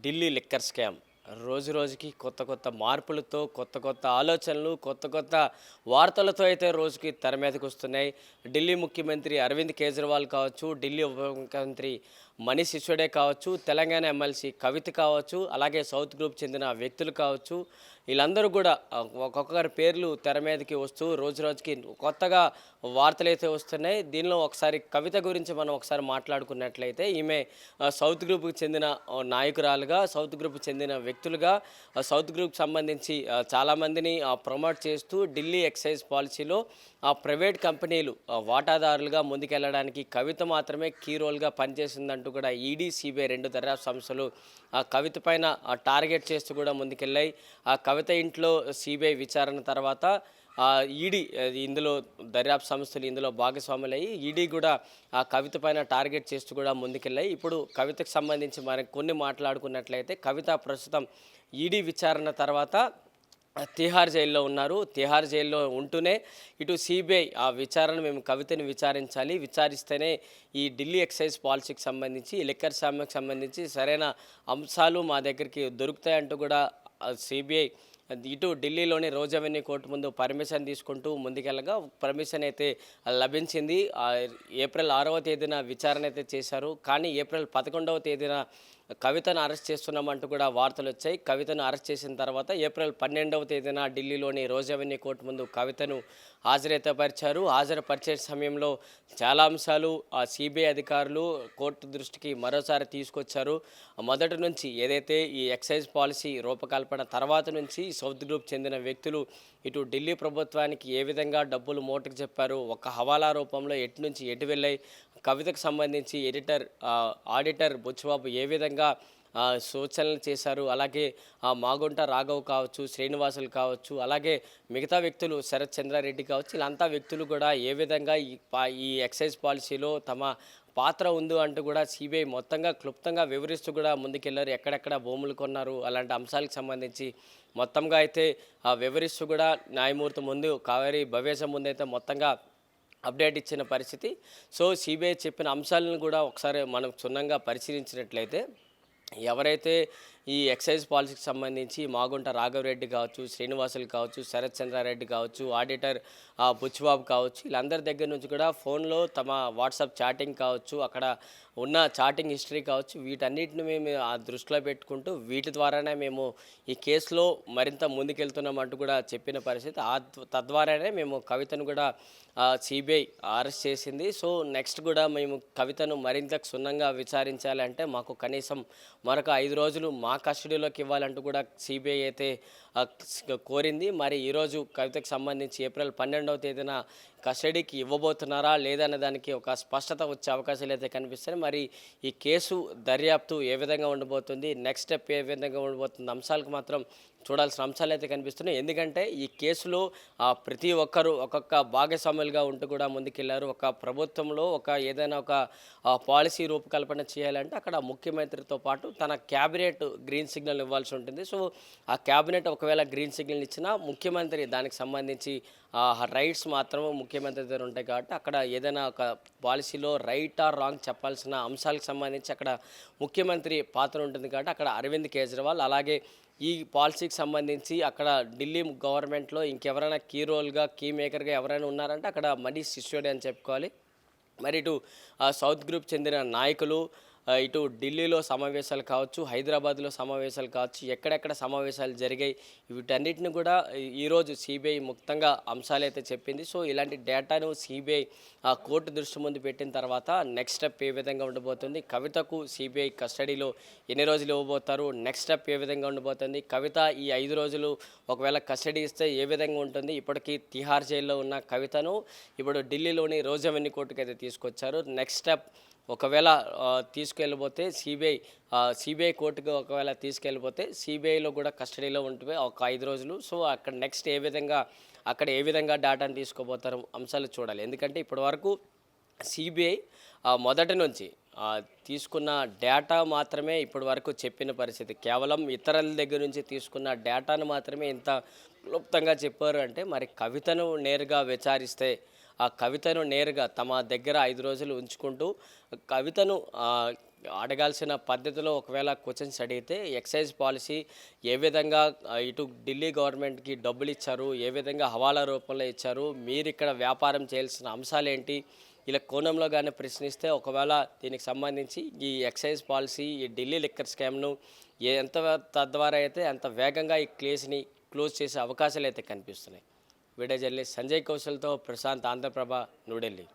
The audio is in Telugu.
ఢిల్లీ లిక్కర్ స్కామ్ రోజు రోజుకి కొత్త కొత్త మార్పులతో కొత్త కొత్త ఆలోచనలు కొత్త కొత్త వార్తలతో అయితే రోజుకి తెర మీదకి వస్తున్నాయి. ఢిల్లీ ముఖ్యమంత్రి అరవింద్ కేజ్రీవాల్ కావచ్చు, ఢిల్లీ ఉప ముఖ్యమంత్రి మనీష్ సిసోడియా కావచ్చు, తెలంగాణ ఎమ్మెల్సీ కవిత కావచ్చు, అలాగే సౌత్ గ్రూప్ చెందిన వ్యక్తులు కావచ్చు, వీళ్ళందరూ కూడా ఒక్కొక్కరి పేర్లు తెర మీదకి వస్తూ రోజు రోజుకి కొత్తగా వార్తలైతే వస్తున్నాయి. దీనిలో ఒకసారి కవిత గురించి మనం ఒకసారి మాట్లాడుకున్నట్లయితే ఈమె సౌత్ గ్రూప్కి చెందిన నాయకురాలుగా, సౌత్ గ్రూప్కి చెందిన వ్యక్తులుగా, సౌత్ గ్రూప్ సంబంధించి చాలామందిని ప్రమోట్ చేస్తూ ఢిల్లీ ఎక్సైజ్ పాలసీలో ప్రైవేట్ కంపెనీలు వాటాదారులుగా ముందుకెళ్ళడానికి కవిత మాత్రమే కీ రోల్గా పనిచేసిందంటూ కూడా ఈడీ, సిబిఐ రెండు దర్యాప్తు సంస్థలు కవిత పైన టార్గెట్ చేస్తూ కూడా ముందుకెళ్ళాయి. కవిత ఇంట్లో సిబిఐ విచారణ తర్వాత ఈడీ ఇందులో దర్యాప్తు సంస్థలు ఇందులో భాగస్వాములయ్యి ఈడీ కూడా ఆ కవిత పైన టార్గెట్ చేస్తూ కూడా ముందుకెళ్ళాయి. ఇప్పుడు కవితకు సంబంధించి మరి కొన్ని మాట్లాడుకున్నట్లయితే కవిత ప్రస్తుతం ఈడీ విచారణ తర్వాత తిహార్ జైల్లో ఉన్నారు. తిహార్ జైల్లో ఉంటూనే ఇటు సిబిఐ ఆ విచారణ మేము కవితని విచారించాలి, విచారిస్తేనే ఈ ఢిల్లీ ఎక్సైజ్ పాలసీకి సంబంధించి లిక్కర్ స్కామ్కి సంబంధించి సరైన అంశాలు మా దగ్గరికి దొరుకుతాయంటూ కూడా సిబిఐ ఇటు ఢిల్లీలోని రోజ్ అవెన్యూ కోర్టు ముందు పర్మిషన్ తీసుకుంటూ ముందుకెళ్ళగా పర్మిషన్ అయితే లభించింది. ఏప్రిల్ 6వ తేదీన విచారణ అయితే చేశారు. కానీ ఏప్రిల్ 11వ తేదీన కవితను అరెస్ట్ చేస్తున్నామంటూ కూడా వార్తలు వచ్చాయి. కవితను అరెస్ట్ చేసిన తర్వాత ఏప్రిల్ 12వ తేదీన ఢిల్లీలోని రోజ్ అవెన్యూ కోర్టు ముందు కవితను హాజరుపరిచే సమయంలో చాలా అంశాలు సిబిఐ అధికారులు కోర్టు దృష్టికి మరోసారి తీసుకొచ్చారు. మొదటి నుంచి ఏదైతే ఈ ఎక్సైజ్ పాలసీ రూపకల్పన తర్వాత నుంచి సౌత్ గ్రూప్ చెందిన వ్యక్తులు ఇటు ఢిల్లీ ప్రభుత్వానికి ఏ విధంగా డబ్బులు మూటకు చెప్పారు, ఒక హవాలా రూపంలో ఎటు నుంచి ఎటు వెళ్ళాయి, కవితకు సంబంధించి ఆడిటర్ బుచ్చిబాబు ఏ విధంగా సూచనలు చేశారు, అలాగే మాగుంట రాఘవ్ కావచ్చు, శ్రీనివాసులు కావచ్చు, అలాగే మిగతా వ్యక్తులు శరత్ చంద్రారెడ్డి కావచ్చు, వీళ్ళంతా వ్యక్తులు కూడా ఏ విధంగా ఈ ఎక్సైజ్ పాలసీలో తమ పాత్ర ఉంది అంటూ కూడా సిబిఐ మొత్తంగా క్లుప్తంగా వివరిస్తూ కూడా ముందుకెళ్లారు. ఎక్కడెక్కడ భూములు కొన్నారు అలాంటి అంశాలకు సంబంధించి మొత్తంగా అయితే వివరిస్తూ కూడా న్యాయమూర్తి ముందు కావేరీ భవేశం ముందైతే మొత్తంగా అప్డేట్ ఇచ్చిన పరిస్థితి. సో సిబిఐ చెప్పిన అంశాలను కూడా ఒకసారి మనం క్షుణ్ణంగా పరిశీలించినట్లయితే ఎవరైతే ఈ ఎక్సైజ్ పాలసీకి సంబంధించి మాగుంట రాఘవరెడ్డి కావచ్చు, శ్రీనివాసులు కావచ్చు, శరత్ చంద్రారెడ్డి కావచ్చు, ఆడిటర్ బుచ్చిబాబు కావచ్చు, వీళ్ళందరి దగ్గర నుంచి కూడా ఫోన్లో తమ వాట్సాప్ చాటింగ్ కావచ్చు, అక్కడ ఉన్న చాటింగ్ హిస్టరీ కావచ్చు, వీటన్నిటిని మేము దృష్టిలో పెట్టుకుంటూ వీటి ద్వారానే మేము ఈ కేసులో మరింత ముందుకెళ్తున్నామంటూ కూడా చెప్పిన పరిస్థితి. తద్వారానే మేము కవితను కూడా సిబిఐ అరెస్ట్ చేసింది. సో నెక్స్ట్ కూడా మేము కవితను మరింత క్షుణ్ణంగా విచారించాలంటే మాకు కనీసం మరొక 5 రోజులు మా కస్టడీలోకి ఇవ్వాలంటూ కూడా సిబిఐ అయితే కోరింది. మరి ఈరోజు కవితకు సంబంధించి ఏప్రిల్ 12వ తేదీన కస్టడీకి ఇవ్వబోతున్నారా లేదన్న దానికి ఒక స్పష్టత వచ్చే అవకాశాలు అయితే కనిపిస్తాయి. మరి ఈ కేసు దర్యాప్తు ఏ విధంగా ఉండబోతుంది, నెక్స్ట్ స్టెప్ ఏ విధంగా ఉండబోతుంది అంశాలకు మాత్రం చూడాల్సిన అంశాలు అయితే కనిపిస్తున్నాయి. ఎందుకంటే ఈ కేసులో ప్రతి ఒక్కరూ ఒక్కొక్క భాగస్వాములుగా ఉంటూ కూడా ముందుకెళ్లారు. ఒక ప్రభుత్వంలో ఏదైనా ఒక పాలసీ రూపకల్పన చేయాలంటే అక్కడ ముఖ్యమంత్రితో పాటు తన క్యాబినెట్ గ్రీన్ సిగ్నల్ ఇవ్వాల్సి ఉంటుంది. సో ఆ క్యాబినెట్ ఒకవేళ గ్రీన్ సిగ్నల్ ఇచ్చినా ముఖ్యమంత్రి దానికి సంబంధించి రైట్స్ మాత్రం ముఖ్యమంత్రి దగ్గర ఉంటాయి. కాబట్టి అక్కడ ఏదైనా ఒక పాలసీలో రైట్ ఆర్ రాంగ్ చెప్పాల్సిన అంశాలకు సంబంధించి అక్కడ ముఖ్యమంత్రి పాత్ర ఉంటుంది. కాబట్టి అక్కడ అరవింద్ కేజ్రీవాల్, అలాగే ఈ పాలసీకి సంబంధించి అక్కడ ఢిల్లీ గవర్నమెంట్లో ఇంకెవరైనా కీ రోల్గా కీ మేకర్గా ఎవరైనా ఉన్నారంటే అక్కడ మనీష్ సిసోడియా అని చెప్పుకోవాలి. మరి ఇటు సౌత్ గ్రూప్ చెందిన నాయకులు ఇటు ఢిల్లీలో సమావేశాలు కావచ్చు, హైదరాబాద్లో సమావేశాలు కావచ్చు, ఎక్కడెక్కడ సమావేశాలు జరిగాయి, వీటన్నిటిని కూడా ఈరోజు సిబిఐ ముక్తంగా అంశాలైతే చెప్పింది. సో ఇలాంటి డేటాను సిబిఐ కోర్టు దృష్టి ముందు పెట్టిన తర్వాత నెక్స్ట్ స్టెప్ ఏ విధంగా ఉండబోతుంది, కవితకు సిబిఐ కస్టడీలో ఎన్ని రోజులు ఇవ్వబోతారు, నెక్స్ట్ స్టెప్ ఏ విధంగా ఉండబోతుంది, కవిత ఈ 5 రోజులు ఒకవేళ కస్టడీ ఇస్తే ఏ విధంగా ఉంటుంది, ఇప్పటికీ తిహార్ జైల్లో ఉన్న కవితను ఇప్పుడు ఢిల్లీలోని రోజ్ అవెన్యూ కోర్టుకు అయితే తీసుకొచ్చారు. నెక్స్ట్ స్టెప్ ఒకవేళ తీసుకెళ్ళిపోతే సిబిఐ కోర్టుకు ఒకవేళ తీసుకెళ్ళిపోతే సిబిఐలో కూడా కస్టడీలో ఉంటుంది ఒక 5 రోజులు. సో అక్కడ నెక్స్ట్ ఏ విధంగా డేటాను తీసుకోబోతారు అంశాలు చూడాలి. ఎందుకంటే ఇప్పటివరకు సిబిఐ మొదటి నుంచి తీసుకున్న డేటా మాత్రమే ఇప్పటి వరకు చెప్పిన పరిస్థితి. కేవలం ఇతరుల దగ్గర నుంచి తీసుకున్న డేటాను మాత్రమే ఇంత క్లుప్తంగా చెప్పారు. అంటే మరి కవితను నేరుగా విచారిస్తే కవితను నేరుగా తమ దగ్గర 5 రోజులు ఉంచుకుంటూ కవితను అడగాల్సిన పద్ధతిలో ఒకవేళ క్వశ్చన్స్ అడిగితే ఎక్సైజ్ పాలసీ ఏ విధంగా ఇటు ఢిల్లీ గవర్నమెంట్కి డబ్బులు ఇచ్చారు, ఏ విధంగా హవాలా రూపంలో ఇచ్చారు, మీరు ఇక్కడ వ్యాపారం చేయాల్సిన అంశాలేంటి, ఇలా కోణంలో కానీ ప్రశ్నిస్తే ఒకవేళ దీనికి సంబంధించి ఈ ఎక్సైజ్ పాలసీ ఈ ఢిల్లీ లిక్కర్ స్కామ్ను ఎంత తద్వారా అయితే అంత వేగంగా ఈ కేసుని క్లోజ్ చేసే అవకాశాలు అయితే కనిపిస్తున్నాయి. వీడియో జర్నలిస్ట్ సంజయ్ కౌశల్తో ప్రశాంత్, ఆంధ్రప్రభ, న్యూఢిల్లీ.